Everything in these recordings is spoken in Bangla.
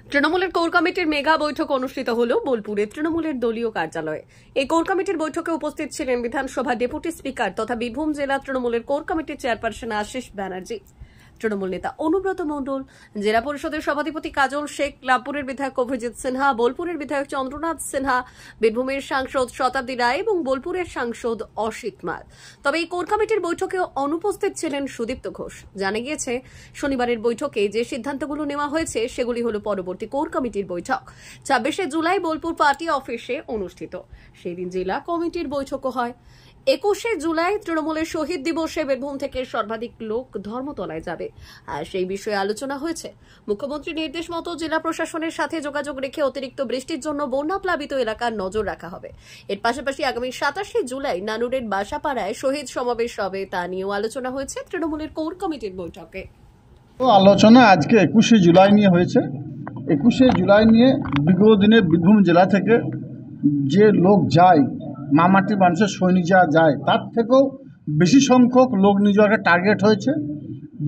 তৃণমূলের কোর কমিটির মেগা বৈঠক অনুষ্ঠিত হলো বোলপুরে তৃণমূলের দলীয় কার্যালয়ে। এই কোর কমিটির বৈঠকে উপস্থিত ছিলেন বিধানসভা ডেপুটি স্পিকার তথা বীরভূম জেলা তৃণমূলের কোর কমিটির চেয়ারপারসন আশিস ব্যানার্জি, তৃণমূল নেতা অনুব্রত মণ্ডল, জেলা পরিষদের সভাধিপতি কাজল শেখ, লাভপুরের বিধায়ক অভিজিৎ সিনহা, বোলপুরের বিধায়ক চন্দ্রনাথ সিনহা, বীরভূমের সাংসদ শতাব্দী রায় এবং বোলপুরের সাংসদ অসিত মাল। তবে এই কোর কমিটির বৈঠকে অনুপস্থিত ছিলেন সুদীপ্ত ঘোষ। জানা গিয়েছে, শনিবারের বৈঠকে যে সিদ্ধান্তগুলো নেওয়া হয়েছে সেগুলি হলো পরবর্তী কোর কমিটির বৈঠক 26শে জুলাই বোলপুর পার্টি অফিসে অনুষ্ঠিত। সেই দিন জেলা কমিটির বৈঠকও হয়। 21শে জুলাই তৃণমূলের শহীদ দিবসে বীরভূম থেকে সর্বাধিক লোক ধর্মতলায় যাবে, আর সেই বিষয়ে আলোচনা হয়েছে। মুখ্যমন্ত্রীর নির্দেশ মতো জেলা প্রশাসনের সাথে যোগাযোগ রেখে অতিরিক্ত বৃষ্টির জন্য বন্যাপ্লাবিত এলাকার নজর রাখা হবে। এর পাশাপাশি আগামী 27শে জুলাই নানুরের বাসাপাড়ায় শহীদ সমাবেশ হবে, তা নিয়েও আলোচনা হয়েছে তৃণমূলের কোর কমিটির বৈঠকে। আলোচনা আজকে 21শে জুলাই নিয়ে হয়েছে। 21শে জুলাই নিয়ে বিগত দিনে বীরভূম জেলা থেকে যে লোক যায়, মামাটি মানুষের সৈনিক যারা যায়, তার থেকেও বেশি সংখ্যক লোক নিজেকে টার্গেট হয়েছে।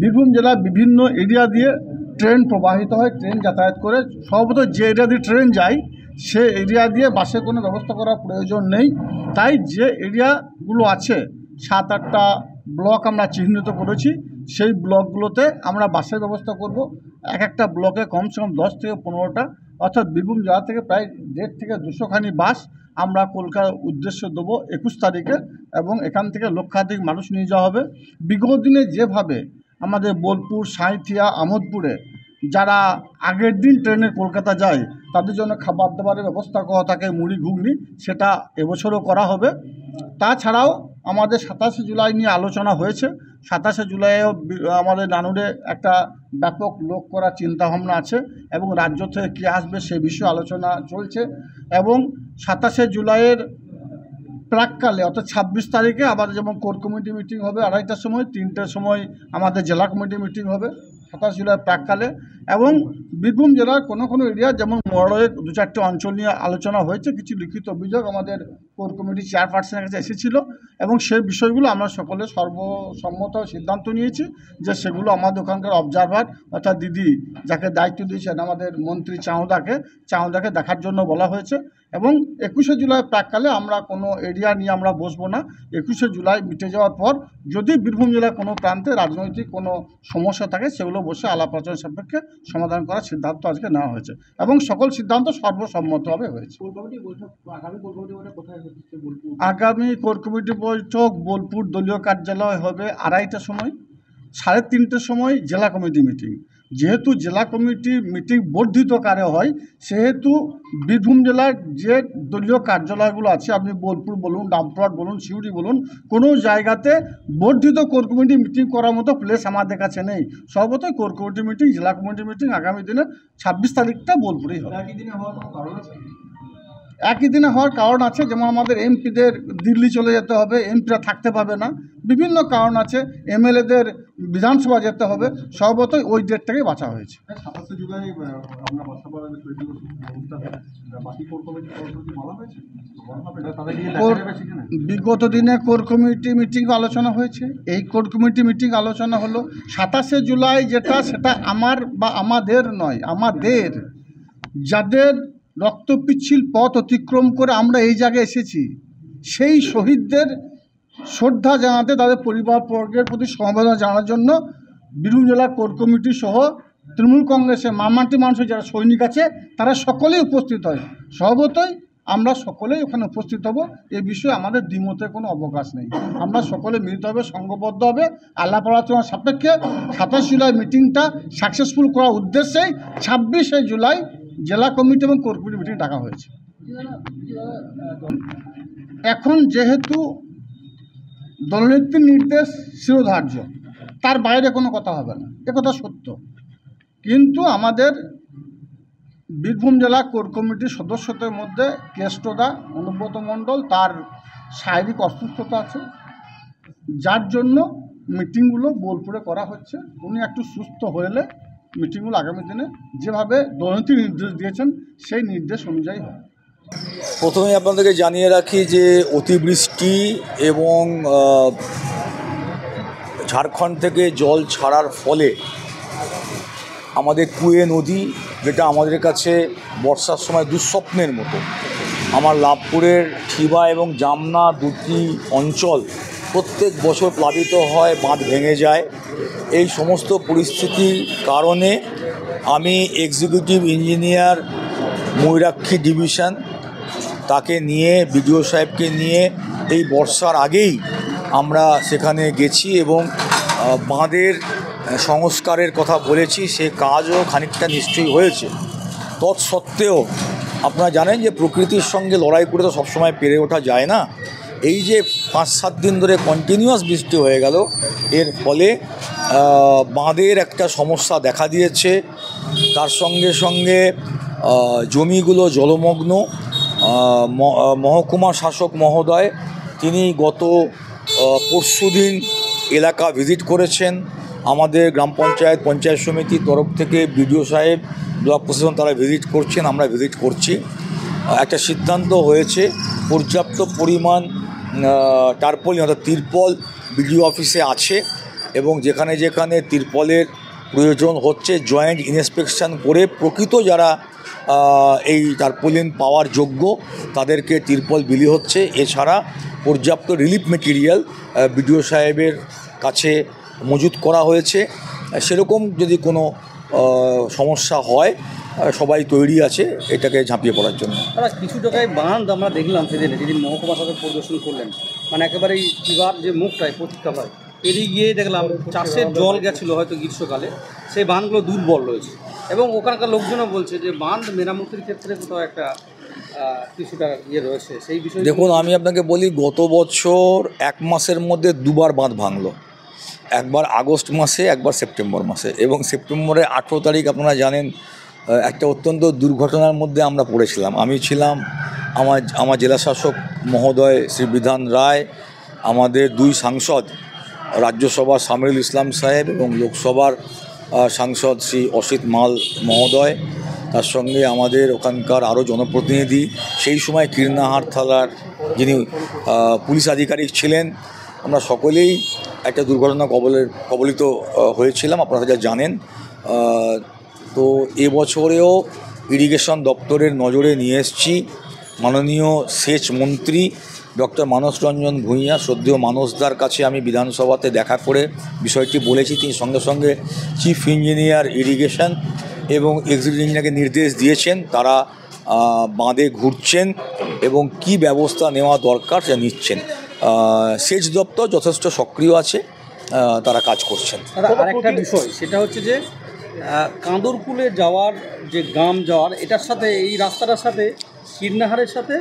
বীরভূম জেলার বিভিন্ন এরিয়া দিয়ে ট্রেন প্রবাহিত হয়, ট্রেন যাতায়াত করে। সর্বত যে এরিয়া দিয়ে ট্রেন যায় সে এরিয়া দিয়ে বাসের কোনো ব্যবস্থা করার প্রয়োজন নেই। তাই যে এরিয়াগুলো আছে 7-8টা ব্লক আমরা চিহ্নিত করেছি, সেই ব্লকগুলোতে আমরা বাসের ব্যবস্থা করব। একটা ব্লকে কমসে কম 10 থেকে 15টা, অর্থাৎ বীরভূম জেলা থেকে প্রায় 150 থেকে 200 খানি বাস আমরা কলকাতার উদ্দেশ্যে দেবো 21 তারিখে, এবং এখান থেকে লক্ষাধিক মানুষ নিয়ে যাওয়া হবে। বিগত দিনে যেভাবে আমাদের বোলপুর, সাঁইথিয়া, আমোদপুরে যারা আগের দিন ট্রেনে কলকাতা যায় তাদের জন্য খাবার দাবারের ব্যবস্থা করা থাকে, মুড়ি ঘুগনি, সেটা এবছরও করা হবে। তাছাড়াও আমাদের 27শে জুলাই নিয়ে আলোচনা হয়েছে। 27শে জুলাইও আমাদের নানুরে একটা ব্যাপক লোক করার চিন্তাভাবনা আছে, এবং রাজ্য থেকে কী আসবে সে বিষয়ে আলোচনা চলছে। এবং 27শে জুলাইয়ের প্রাককালে অর্থাৎ 26 তারিখে আমাদের যেমন কোর কমিটি মিটিং হবে 2:30টার সময়, 3টের সময় আমাদের জেলা কমিটি মিটিং হবে 27 জুলাই প্রাককালে। এবং বীরভূম জেলার কোনো এরিয়া যেমন মরড়ে 2-4টে অঞ্চল নিয়ে আলোচনা হয়েছে। কিছু লিখিত অভিযোগ আমাদের কোর কমিটি চেয়ারপারসনের কাছে এসেছিল, এবং সেই বিষয়গুলো আমরা সকলে সর্বসম্মত সিদ্ধান্ত নিয়েছি যে সেগুলো আমাদের ওখানকার অবজারভার অর্থাৎ দিদি যাকে দায়িত্ব দিয়েছেন আমাদের মন্ত্রী চাঁওদাকে দেখার জন্য বলা হয়েছে। এবং 21শে জুলাই প্রাককালে আমরা কোনো এরিয়া নিয়ে আমরা বসবো না। 21শে জুলাই মিটে যাওয়ার পর যদি বীরভূম জেলার কোনো প্রান্তে রাজনৈতিক কোনো সমস্যা থাকে সেগুলো বসে আলাপ আলোচনা সাপেক্ষে সমাধান করার সিদ্ধান্ত আজকে নেওয়া হয়েছে, এবং সকল সিদ্ধান্ত সর্বসম্মতভাবে হয়েছে। আগামী কোর কমিটি বৈঠক বোলপুর দলীয় কার্যালয় হবে 2:30টার সময়, 3:30টার সময় জেলা কমিটি মিটিং। যেহেতু জেলা কমিটি মিটিং বর্ধিত আকারে হয়, সেহেতু বীরভূম জেলার যে দলীয় কার্যালয়গুলো আছে, আপনি বোলপুর বলুন, রামপুরহাট বলুন, সিউড়ি বলুন, কোনো জায়গাতে বর্ধিত কোর কমিটি মিটিং করার মতো প্লেস আমাদের কাছে নেই। সর্বতই কোর কমিটি মিটিং, জেলা কমিটি মিটিং আগামী দিনে 26 তারিখটা বোলপুরেই হবে। একই দিনে হওয়ার কারণ আছে, যেমন আমাদের এমপিদের দিল্লি চলে যেতে হবে, এমপিরা থাকতে পাবে না, বিভিন্ন কারণ আছে, এমএলএদের বিধানসভা যেতে হবে। সর্বতই ওই ডেটটাকেই বাছা হয়েছে। 27শে জুলাই বিগত দিনে কোর কমিটি মিটিং আলোচনা হয়েছে। এই কোর কমিটি মিটিং আলোচনা হলো 27শে জুলাই, যেটা সেটা আমার বা আমাদের নয়, আমাদের যাদের রক্তপিচ্ছিল পথ অতিক্রম করে আমরা এই জায়গায় এসেছি, সেই শহীদদের শ্রদ্ধা জানাতে, তাদের পরিবারবর্গের প্রতি সমবেদনা জানানোর জন্য বীরভূম জেলা কোর কমিটি সহ তৃণমূল কংগ্রেসের মামাটি মানুষের যারা সৈনিক আছে তারা সকলেই উপস্থিত হয়। সর্বতই আমরা সকলেই ওখানে উপস্থিত হব। এই বিষয়ে আমাদের দ্বিমতের কোনো অবকাশ নেই। আমরা সকলে মিলিত হবে, সংঘবদ্ধ হবে, আলাপ আলোচনার সাপেক্ষে 27 জুলাই মিটিংটা সাকসেসফুল করার উদ্দেশ্যেই 26শে জুলাই জেলা কমিটি এবং কোর কমিটি মিটিং ডাকা হয়েছে। এখন যেহেতু দলনেত্রীর নির্দেশ শিরোধার্য, তার বাইরে কোনো কথা হবে না, একথা সত্য। কিন্তু আমাদের বীরভূম জেলা কোর কমিটির সদস্যদের মধ্যে কেষ্টদা অনুব্রত মণ্ডল, তার শারীরিক অসুস্থতা আছে, যার জন্য মিটিংগুলো বোলপুরে করা হচ্ছে। উনি একটু সুস্থ হলে মিটিংগুলো আগামী দিনে যেভাবে দলনেত্রী নির্দেশ দিয়েছেন সেই নির্দেশ অনুযায়ী হয়। প্রথমে আপনাদেরকে জানিয়ে রাখি যে অতিবৃষ্টি এবং ঝাড়খণ্ড থেকে জল ছাড়ার ফলে আমাদের কুয়ে নদী, যেটা আমাদের কাছে বর্ষার সময় দুঃস্বপ্নের মতো। আমার লাভপুরের ঠিবা এবং জামনা দুটি অঞ্চল প্রত্যেক বছর প্লাবিত হয়, বাঁধ ভেঙে যায়। এই সমস্ত পরিস্থিতির কারণে আমি এক্সিকিউটিভ ইঞ্জিনিয়ার ময়ূরাক্ষী ডিভিশন তাকে নিয়ে, বিডিও সাহেবকে নিয়ে এই বর্ষার আগেই আমরা সেখানে গেছি এবং বাঁধের সংস্কারের কথা বলেছি। সে কাজও খানিকটা নিশ্চয়ই হয়েছে। তৎসত্ত্বেও আপনারা জানেন যে প্রকৃতির সঙ্গে লড়াই করে তো সবসময় পেরে ওঠা যায় না। এই যে 5-7 দিন ধরে কন্টিনিউয়াস বৃষ্টি হয়ে গেল, এর ফলে বাঁধের একটা সমস্যা দেখা দিয়েছে। তার সঙ্গে সঙ্গে জমিগুলো জলমগ্ন। মহকুমা শাসক মহোদয় তিনি গত পরশুদিন এলাকা ভিজিট করেছেন। আমাদের গ্রাম পঞ্চায়েত, পঞ্চায়েত সমিতির তরফ থেকে বিডিও সাহেব, ব্লক প্রশাসন তারা ভিজিট করছেন, আমরা ভিজিট করছি। একটা সিদ্ধান্ত হয়েছে পর্যাপ্ত পরিমাণ টারপলিন অর্থাৎ তিরপল বিডিও অফিসে আছে এবং যেখানে যেখানে তিরপলের প্রয়োজন হচ্ছে জয়েন্ট ইন্সপেকশন করে প্রকৃত যারা এই টারপলিন পাওয়ার যোগ্য তাদেরকে তিরপল বিলি হচ্ছে। এছাড়া পর্যাপ্ত রিলিফ মেটেরিয়াল বিডিও সাহেবের কাছে মজুত করা হয়েছে। সেরকম যদি কোনো সমস্যা হয় সবাই তৈরি আছে এটাকে ঝাঁপিয়ে পড়ার জন্য। কিছু জায়গায় বাঁধ আমরা দেখলাম যেদিন মহকুমা শাসক পরিদর্শন করলেন, মানে একেবারে এই বিবাদ যে মুখটায় প্রতীক্ষা হয় এদিকে গিয়ে দেখলাম চাষের জল গেছিলো হয়তো গ্রীষ্মকালে, সেই বাঁধগুলো দুর্বল রয়েছে এবং ওখানকার লোকজনও বলছে যে বাঁধ মেরামতির ক্ষেত্রে কোথাও একটা কিছুটা রয়েছে সেই বিষয়ে। দেখুন, আমি আপনাকে বলি, গত বছর 1 মাসের মধ্যে 2বার বাঁধ ভাঙলো। একবার আগস্ট মাসে, একবার সেপ্টেম্বর মাসে। এবং সেপ্টেম্বরের 18 তারিখ আপনারা জানেন একটা অত্যন্ত দুর্ঘটনার মধ্যে আমরা পড়েছিলাম। আমি ছিলাম, আমার জেলা শাসক মহোদয় শ্রী বিধান রায়, আমাদের 2 সাংসদ, রাজ্যসভার সামিরুল ইসলাম সাহেব এবং লোকসভার সাংসদ শ্রী অসিত মাল মহোদয়, তার সঙ্গে আমাদের ওখানকার আরও জনপ্রতিনিধি, সেই সময় কীর্ণাহার থানার যিনি পুলিশ আধিকারিক ছিলেন। আমরা সকলেই একটা দুর্ঘটনা কবলিত হয়েছিলাম, আপনারা যা জানেন। তো এবছরেও ইরিগেশন দপ্তরের নজরে নিয়ে এসেছি। মাননীয় সেচ মন্ত্রী ডক্টর মানস রঞ্জন ভূঁইয়া, শ্রদ্ধেয় মানসদার কাছে আমি বিধানসভাতে দেখা করে বিষয়টি বলেছি। তিনি সঙ্গে সঙ্গে চিফ ইঞ্জিনিয়ার ইরিগেশন এবং এক্সিকিউটিভ ইঞ্জিনিয়ারকে নির্দেশ দিয়েছেন। তারা বাঁধে ঘুরছেন এবং কি ব্যবস্থা নেওয়া দরকার সেটা নিচ্ছেন। সেচ দপ্তর যথেষ্ট সক্রিয় আছে, তারা কাজ করছেন। আরেকটা বিষয় সেটা হচ্ছে যে কাঁদরকুলে যাওয়ার যে গ্রাম যাওয়ার এটার সাথে এই রাস্তাটার সাথে কীর্ণাহারের সাথে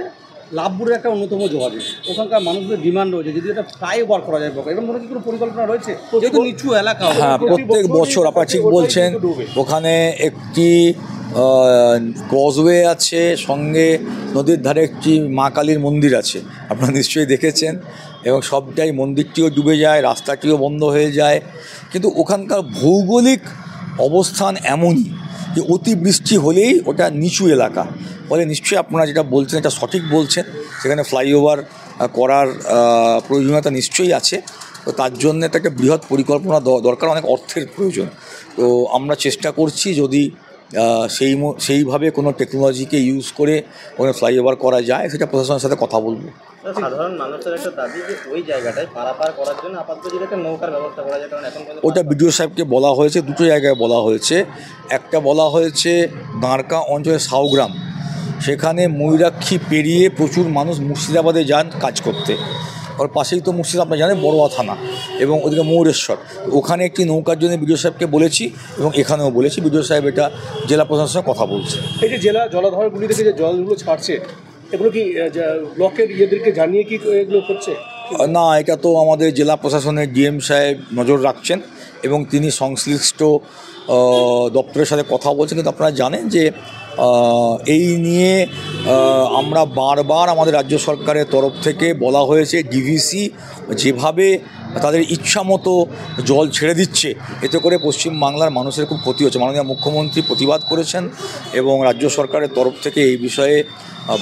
লাভপুরের একটা অন্যতম যোগাযোগ। ওখানকার মানুষদের ডিমান্ড রয়েছে যদি এটা ফ্লাইওভার করা যায়, এরকম ধরনের কি কোনো পরিকল্পনা রয়েছে? যেহেতু নিচু এলাকা। হ্যাঁ, প্রত্যেক বছর আপনারা ঠিক বলছেন। ওখানে একটি ক্রসওয়ে আছে, সঙ্গে নদীর ধারে একটি মা কালীর মন্দির আছে, আপনারা নিশ্চয়ই দেখেছেন। এবং সবটাই মন্দিরটিও ডুবে যায়, রাস্তাটিও বন্ধ হয়ে যায়। কিন্তু ওখানকার ভৌগোলিক অবস্থান এমনই যে অতিবৃষ্টি হলেই ওটা নিচু এলাকা, ফলে নিশ্চয়ই আপনারা যেটা বলছেন এটা সঠিক বলছেন। সেখানে ফ্লাইওভার করার প্রয়োজনীয়তা নিশ্চয়ই আছে। তো তার জন্য একটা বৃহৎ পরিকল্পনা দরকার, অনেক অর্থের প্রয়োজন। তো আমরা চেষ্টা করছি যদি সেইভাবে কোনো টেকনোলজিকে ইউজ করে ওখানে ফ্লাইওভার করা যায়, সেটা প্রশাসনের সাথে কথা বলবো। সাধারণ মানুষের একটা দাবি যে ওই জায়গাটায় পারাপার করার জন্য আপাতত যদি একটা নৌকার ব্যবস্থা করা যায়, কারণ এখন ওটা বিডিও সাহেবকে বলা হয়েছে, 2টো জায়গায় বলা হয়েছে। একটা বলা হয়েছে দাঁড়কা অঞ্চলের সাউগ্রাম, সেখানে ময়ূরাক্ষী পেরিয়ে প্রচুর মানুষ মুর্শিদাবাদে যান কাজ করতে। ওর পাশেই তো মুর্শিদাবাদ আপনারা জানেন বড়োয়া থানা, এবং ওদিকে ময়ূরেশ্বর। ওখানে একটি নৌকার জন্য বিডিও সাহেবকে বলেছি এবং এখানেও বলেছি। বিডিও সাহেব এটা জেলা প্রশাসনের সঙ্গে কথা বলছে। এই যে জেলা জলাধারগুলি থেকে যে জলগুলো ছাড়ছে, এগুলো কি ব্লকের ইয়েদেরকে জানিয়ে কি এগুলো করছে? না, এটা তো আমাদের জেলা প্রশাসনের ডিএম সাহেব নজর রাখছেন এবং তিনি সংশ্লিষ্ট দপ্তরের সাথে কথা বলছেন। কিন্তু আপনারা জানেন যে এই নিয়ে আমরা বারবার আমাদের রাজ্য সরকারের তরফ থেকে বলা হয়েছে, ডিভিসি যেভাবে তাদের ইচ্ছা মতো জল ছেড়ে দিচ্ছে, এতে করে পশ্চিমবাংলার মানুষের খুব ক্ষতি হচ্ছে। মাননীয় মুখ্যমন্ত্রী প্রতিবাদ করেছেন এবং রাজ্য সরকারের তরফ থেকে এই বিষয়ে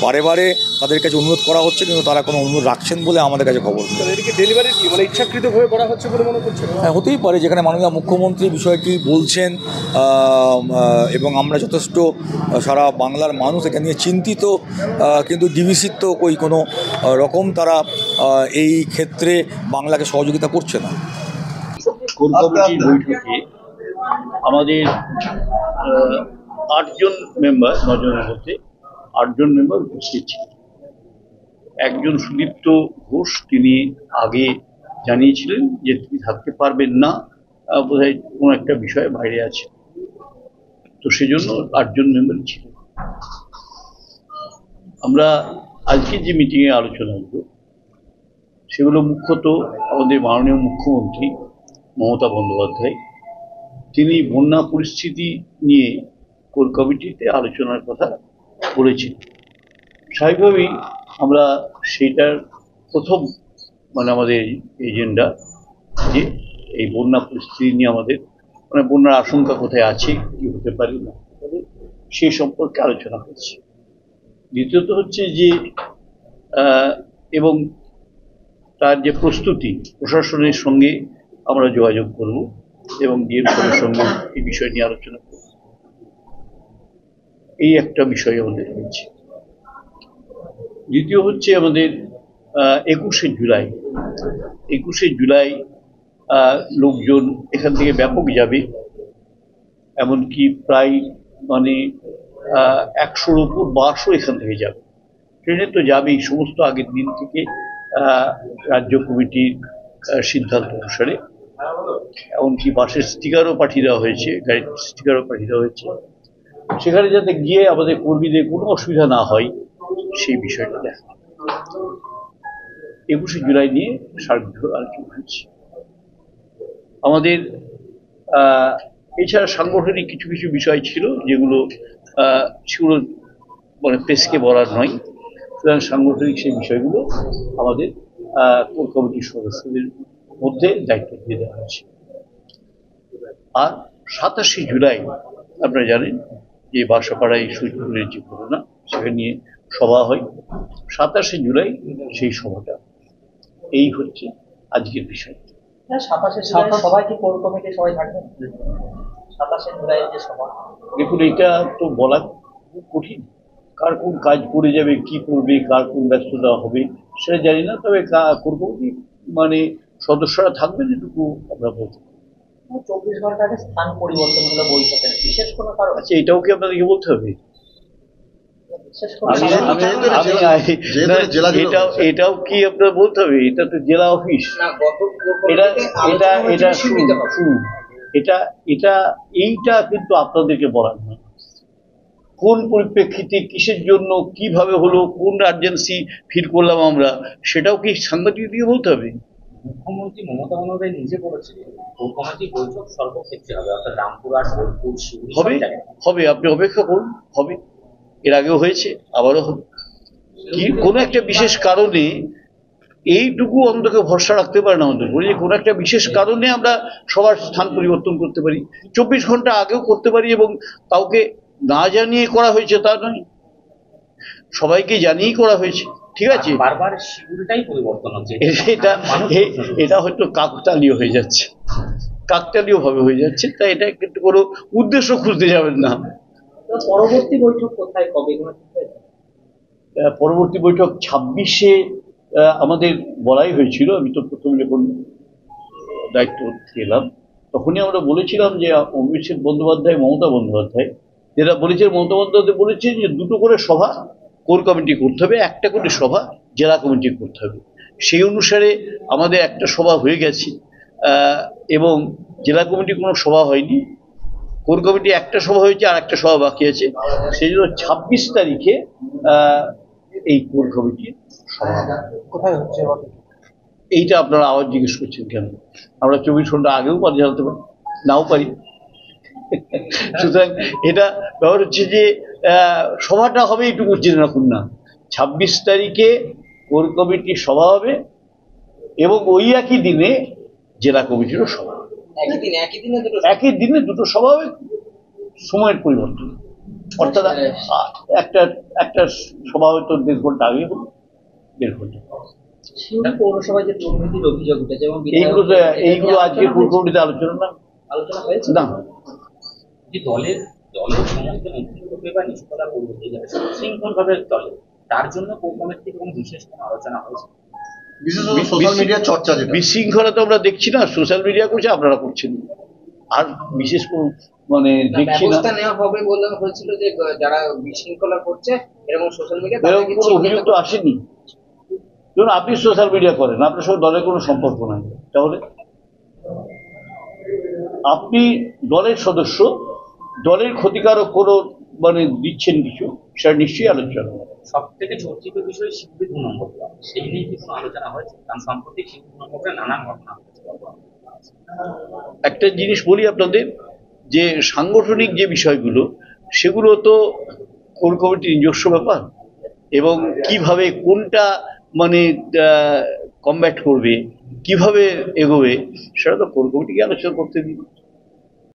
বারে বারে তাদের কাছে অনুরোধ করা হচ্ছে, কিন্তু তারা কোনো অনুরোধ রাখছেন বলে আমাদের কাছে খবর নেই। এদিকে ডেলিভারি কি মানে ইচ্ছাকৃতভাবে করা হচ্ছে বলে মনে করছেন? হ্যাঁ, হতেই পারে, যেখানে মাননীয় মুখ্যমন্ত্রী বিষয়টি বলছেন এবং আমরা যথেষ্ট সারা বাংলার মানুষ এটা নিয়ে চিন্তিত, কিন্তু ডিভিসির তো কোনো রকম তারা এই ক্ষেত্রে বাংলাকে সহযোগিতা করছে না। কোর কমিটির বৈঠকে আমাদের 8জন মেম্বার, 9জনের মধ্যে 8জন মেম্বার উপস্থিত ছিলেন। একজন সুদীপ্ত ঘোষ, তিনি আগে জানিয়েছিলেন যে তিনি থাকতে পারবেন না, বোধহয় কোনো একটা বিষয়ে বাইরে আছে, তো সেজন্য 8জন মেম্বারই ছিলেন। আমরা আজকে যে মিটিংয়ে আলোচনা হলো সেগুলো মুখ্যত আমাদের মাননীয় মুখ্যমন্ত্রী মমতা বন্দ্যোপাধ্যায়, তিনি বন্যা পরিস্থিতি নিয়ে কোর কমিটিতে আলোচনার কথা বলেছেন। স্বাভাবিকভাবেই আমরা সেইটার প্রথম আমাদের এজেন্ডা যে এই বন্যা পরিস্থিতি নিয়ে আমাদের বন্যার আশঙ্কা কোথায় আছে, কি হতে পারে না সেই সম্পর্কে আলোচনা করছি। দ্বিতীয়ত হচ্ছে যে এবং তার যে প্রস্তুতি, প্রশাসনের সঙ্গে আমরা যোগাযোগ করব এবং ডিএমসির সঙ্গে এই বিষয় নিয়ে আলোচনা করব। এই একটা বিষয় আমাদের হচ্ছে। দ্বিতীয় হচ্ছে আমাদের 21শে জুলাই লোকজন এখান থেকে ব্যাপক যাবে, এমনকি প্রায় 100-র উপর বাসও এখান থেকে যাবে। ট্রেনে তো যাবেই, সমস্ত আগের দিন থেকে রাজ্য কমিটির সিদ্ধান্ত অনুসারে, এমনকি বাসের স্টিকারও পাঠিয়ে দেওয়া হয়েছে, গাড়ির স্টিকারও পাঠিয়ে দেওয়া হয়েছে, সেখানে যাতে গিয়ে আমাদের কর্মীদের কোনো অসুবিধা না হয় সেই বিষয়টা দেখা। 21শে জুলাই নিয়ে সার্বিক আলোচনা হয়েছে। আমাদের এছাড়া সাংগঠনিক কিছু কিছু বিষয় ছিল যেগুলো প্রেসকে বলার নয়, সুতরাং সাংগঠনিক সেই বিষয়গুলো আমাদের কোর কমিটির সদস্যদের মধ্যে দায়িত্ব দিয়ে দেওয়া হয়েছে। আর 27শে জুলাই আপনারা জানেন যে বাসাপাড়ায় সুইচপুরের যে ঘটনা, সেখানে নিয়ে সভা হয়। 27শে জুলাই সেই সভাটা, এই হচ্ছে আজকের বিষয়। 27শে জুলাই সবাই কি কোর কমিটির সবাই থাকবেন? 27শে জুলাই যে সভা, দেখুন এটা তো বলা খুব কঠিন, কার কোন কাজ করে যাবে, কি করবে, কার কোন ব্যস্ততা হবে সেটা জানি না, তবে কোর কমিটি সদস্যরা থাকবেন এটুকু আমরা বলতে পারি। 24 ঘন্টা আগে স্থান পরিবর্তন হলো বৈঠকের, বিশেষ কোনো কারণ? আচ্ছা, এটাও কি আপনাদেরকে বলতে হবে? এটাও কি আপনার বলতে হবে? এটা তো জেলা অফিস, এইটা কিন্তু আপনাদেরকে বলার নয়। কোন পরিপ্রেক্ষিতে, কিসের জন্য, কিভাবে হলো, কোন আর্জেন্সি ফিল করলাম আমরা, সেটাও কি সাংবাদিকদেরকে বলতে হবে? মুখ্যমন্ত্রী মমতা বন্দ্যোপাধ্যায় নিজে বলেছিলেন কোর কমিটি বৈঠক সর্বক্ষেত্রে হবে, অর্থাৎ রামপুরহাট, বোলপুর, শিউরি হবে। আপনি অপেক্ষা করুন, হবে। এর আগেও হয়েছে, আবারও হবে। কি কোনো একটা বিশেষ কারণে এইটুকু অন্তকে ভরসা রাখতে পারে না আমাদের, যে কোনো একটা বিশেষ কারণে আমরা সবার স্থান পরিবর্তন করতে পারি। 24 ঘন্টা আগেও করতে পারি, এবং কাউকে না জানিয়ে করা হয়েছে তা নয়, সবাইকে জানিয়েই করা হয়েছে। ঠিক আছে, বারবার শিডিউলটাই পরিবর্তন হচ্ছে, এটা হয়তো কাকতালীয় হয়ে যাচ্ছে, কাকতালীয় ভাবে হয়ে যাচ্ছে, তাই এটা কিন্তু কোনো উদ্দেশ্য খুঁজতে যাবেন না। পরবর্তী বৈঠক কোথায়, কবে? পরবর্তী বৈঠক 26শে আমাদের বলাই হয়েছিল। আমি তো প্রথম যখন দায়িত্ব পেলাম তখনই আমরা বলেছিলাম যে অভিষেক বন্দ্যোপাধ্যায়, মমতা বন্দ্যোপাধ্যায় যেটা বলেছে, মমতা বন্দ্যোপাধ্যায় বলেছে যে 2টো করে সভা কোর কমিটি করতে হবে, 1টা করে সভা জেলা কমিটি করতে হবে। সেই অনুসারে আমাদের একটা সভা হয়ে গেছে, এবং জেলা কমিটি কোনো সভা হয়নি। কোর কমিটি একটা সভা হয়েছে, আর একটা সভা বাকি আছে। সেই জন্য 26 তারিখে এই কোর কমিটির সভা কোথায় হচ্ছে? এইটা আপনারা আবার জিজ্ঞেস করছেন কেন? আমরা 24 ঘন্টা আগেও জানাতে পারি, নাও পারি। সুতরাং এটা ব্যাপার হচ্ছে যে সভাটা হবে এইটুকু জেনে রাখুন না, 26 তারিখে কোর কমিটির সভা হবে, এবং ওই একই দিনে জেলা কমিটিরও সভা। একই দিনে দুটো সভা হবে, সময়ের পরিবর্তন। অর্থাৎ একটা সভা হয়তো 1.5 ঘন্টা আগে হলো, 1.5 ঘন্টা। পৌরসভায় যে দুর্নীতির অভিযোগ উঠেছে এবং এইগুলো আজকে কোর কমিটিতে আলোচনা হয়েছে না। যে দলের সমস্ত নেতৃত্বকে বা নিষ্পলা করবে শৃঙ্খল ভাবে চলে, তার জন্য কোর কমিটি থেকে কোনো বিশেষ কোনো আলোচনা হয়েছে? সোশ্যাল মিডিয়া চর্চা, বিশৃঙ্খলা তো আমরা দেখছি না, সোশ্যাল মিডিয়া করছে, আপনারা করছেন। আর বিশেষ কোনো মানে দেখছি না। নেওয়া হবে বলে হয়েছিল যে যারা বিশৃঙ্খলা করছে এরকম সোশ্যাল মিডিয়া, এরকম কোনো অভিযোগ তো আসেনি। ধরুন আপনি সোশ্যাল মিডিয়া করেন, আপনার সঙ্গে দলের কোনো সম্পর্ক নাই, তাহলে আপনি দলের সদস্য, দলের ক্ষতিকারক কোনো মানে দিচ্ছেন কিছু, সেটা নিশ্চয়ই আলোচনা। সব থেকে চর্চিত বিষয় শিল্পী 2 নম্বর, সেই নিয়ে কি কোনো আলোচনা হয়েছে? কারণ সম্প্রতি শিল্পী 2 নম্বরে নানান ঘটনা হয়েছে। একটা জিনিস বলি আপনাদের, যে সাংগঠনিক যে বিষয়গুলো, সেগুলো তো কোর কমিটির নিজস্ব ব্যাপার, এবং কিভাবে কোনটা মানে কমব্যাট করবে, কিভাবে এগোবে, সেটা তো কোর কমিটিকে আলোচনা করতে দিন।